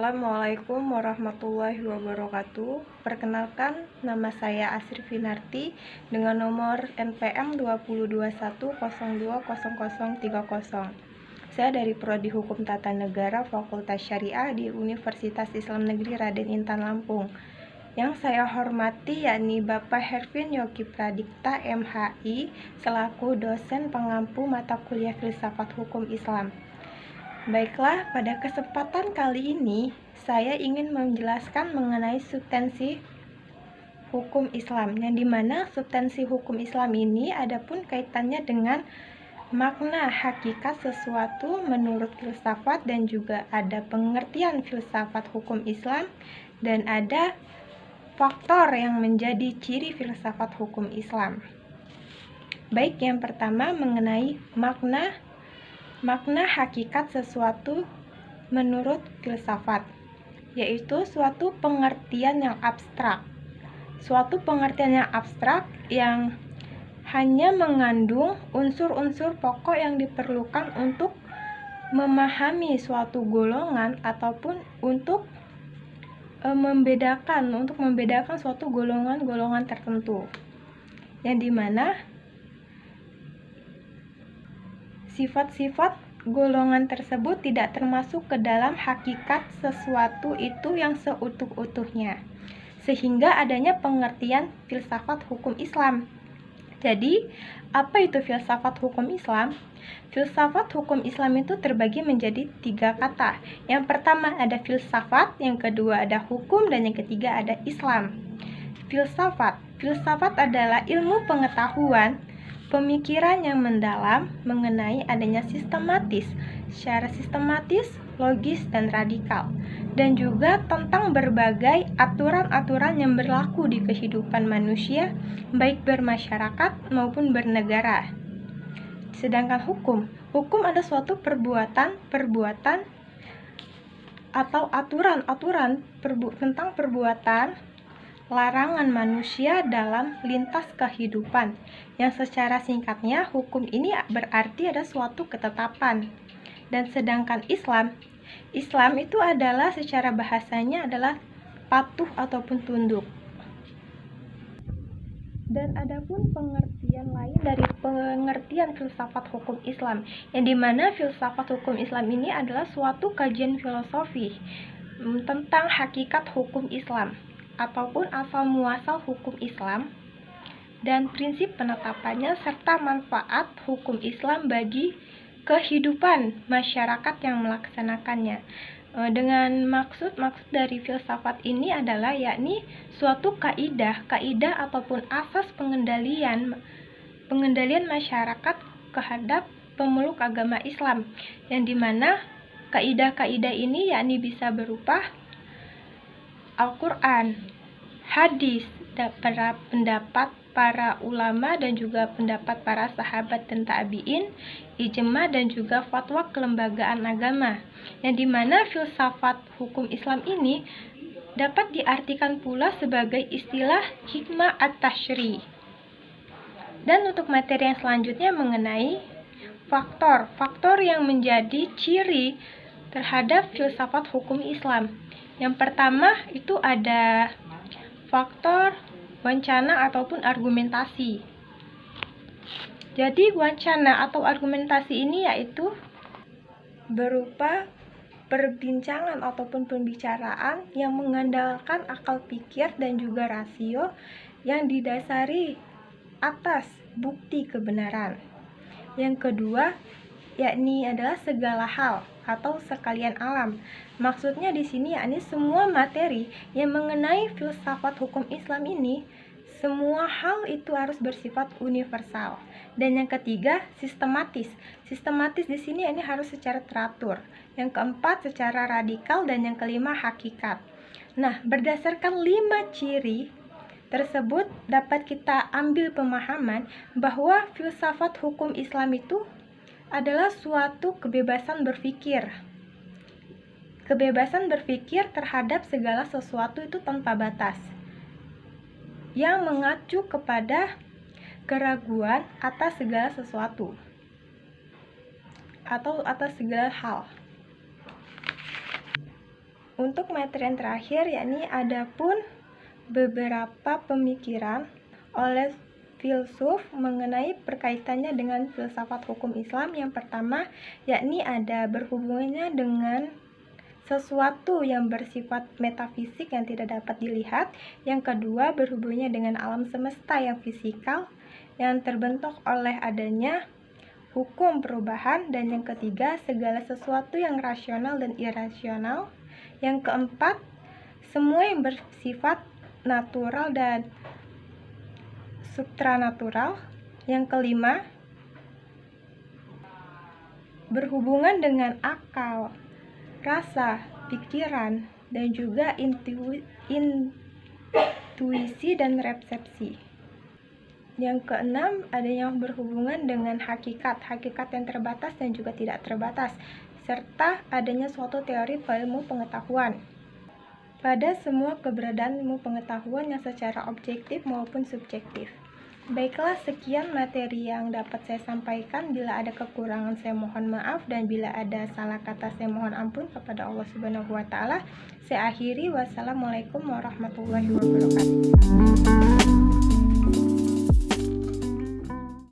Assalamualaikum warahmatullahi wabarakatuh. Perkenalkan, nama saya Asri Finarti dengan nomor NPM 2021020030. Saya dari Prodi Hukum Tata Negara Fakultas Syariah di Universitas Islam Negeri Raden Intan Lampung. Yang saya hormati yakni Bapak Hervin Yogi Pradipta MHI selaku dosen pengampu mata kuliah Filsafat Hukum Islam. Baiklah, pada kesempatan kali ini saya ingin menjelaskan mengenai substansi hukum Islam, yang dimana substansi hukum Islam ini adapun kaitannya dengan makna hakikat sesuatu menurut filsafat, dan juga ada pengertian filsafat hukum Islam, dan ada faktor yang menjadi ciri filsafat hukum Islam. Baik, yang pertama mengenai makna hakikat sesuatu menurut filsafat, yaitu suatu pengertian yang abstrak. Suatu pengertian yang abstrak yang hanya mengandung unsur-unsur pokok yang diperlukan untuk memahami suatu golongan ataupun untuk membedakan suatu golongan-golongan tertentu, yang dimana sifat-sifat golongan tersebut tidak termasuk ke dalam hakikat sesuatu itu yang seutuh-utuhnya, sehingga adanya pengertian filsafat hukum Islam. Jadi, apa itu filsafat hukum Islam? Filsafat hukum Islam itu terbagi menjadi 3 kata. Yang pertama ada filsafat, yang kedua ada hukum, dan yang ketiga ada Islam. Filsafat adalah ilmu pengetahuan, pemikiran yang mendalam mengenai adanya secara sistematis, logis, dan radikal, dan juga tentang berbagai aturan-aturan yang berlaku di kehidupan manusia, baik bermasyarakat maupun bernegara. Sedangkan hukum adalah suatu perbuatan atau aturan-aturan tentang perbuatan larangan manusia dalam lintas kehidupan, yang secara singkatnya hukum ini berarti ada suatu ketetapan. Dan sedangkan Islam itu adalah secara bahasanya adalah patuh ataupun tunduk. Dan adapun pengertian lain dari pengertian filsafat hukum Islam, yang dimana filsafat hukum Islam ini adalah suatu kajian filosofi tentang hakikat hukum Islam ataupun asal muasal hukum Islam dan prinsip penetapannya serta manfaat hukum Islam bagi kehidupan masyarakat yang melaksanakannya. Dengan maksud dari filsafat ini adalah yakni suatu kaidah ataupun asas pengendalian masyarakat terhadap pemeluk agama Islam, yang dimana kaidah-kaidah ini yakni bisa berupa Al-Quran, hadis, pendapat para ulama dan juga pendapat para sahabat dan tabi'in, ijma, dan juga fatwa kelembagaan agama, yang dimana filsafat hukum Islam ini dapat diartikan pula sebagai istilah hikmah at-tashri'. Dan untuk materi yang selanjutnya mengenai faktor yang menjadi ciri terhadap filsafat hukum Islam. Yang pertama itu ada faktor wacana ataupun argumentasi. Jadi wacana atau argumentasi ini yaitu berupa perbincangan ataupun pembicaraan yang mengandalkan akal pikir dan juga rasio yang didasari atas bukti kebenaran. Yang kedua yakni adalah segala hal atau sekalian alam. Maksudnya di sini yakni semua materi yang mengenai filsafat hukum Islam ini, semua hal itu harus bersifat universal. Dan yang ketiga, sistematis. Sistematis di sini ini harus secara teratur. Yang keempat, secara radikal, dan yang kelima, hakikat. Nah, berdasarkan 5 ciri tersebut dapat kita ambil pemahaman bahwa filsafat hukum Islam itu adalah suatu kebebasan berpikir. Kebebasan berpikir terhadap segala sesuatu itu tanpa batas, yang mengacu kepada keraguan atas segala sesuatu atau atas segala hal. Untuk materi yang terakhir, yakni adapun beberapa pemikiran oleh filsuf mengenai berkaitannya dengan filsafat hukum Islam. Yang pertama, yakni ada berhubungannya dengan sesuatu yang bersifat metafisik yang tidak dapat dilihat. Yang kedua, berhubungannya dengan alam semesta yang fisikal yang terbentuk oleh adanya hukum perubahan. Dan yang ketiga, segala sesuatu yang rasional dan irasional. Yang keempat, semua yang bersifat natural dan supranatural. Yang kelima, berhubungan dengan akal, rasa, pikiran, dan juga intuisi dan resepsi. Yang keenam, ada yang berhubungan dengan hakikat yang terbatas dan juga tidak terbatas, serta adanya suatu teori ilmu pengetahuan pada semua keberadaan ilmu pengetahuan yang secara objektif maupun subjektif. Baiklah, sekian materi yang dapat saya sampaikan. Bila ada kekurangan saya mohon maaf, dan bila ada salah kata saya mohon ampun kepada Allah Subhanahu wa taala. Saya akhiri, wassalamualaikum warahmatullahi wabarakatuh.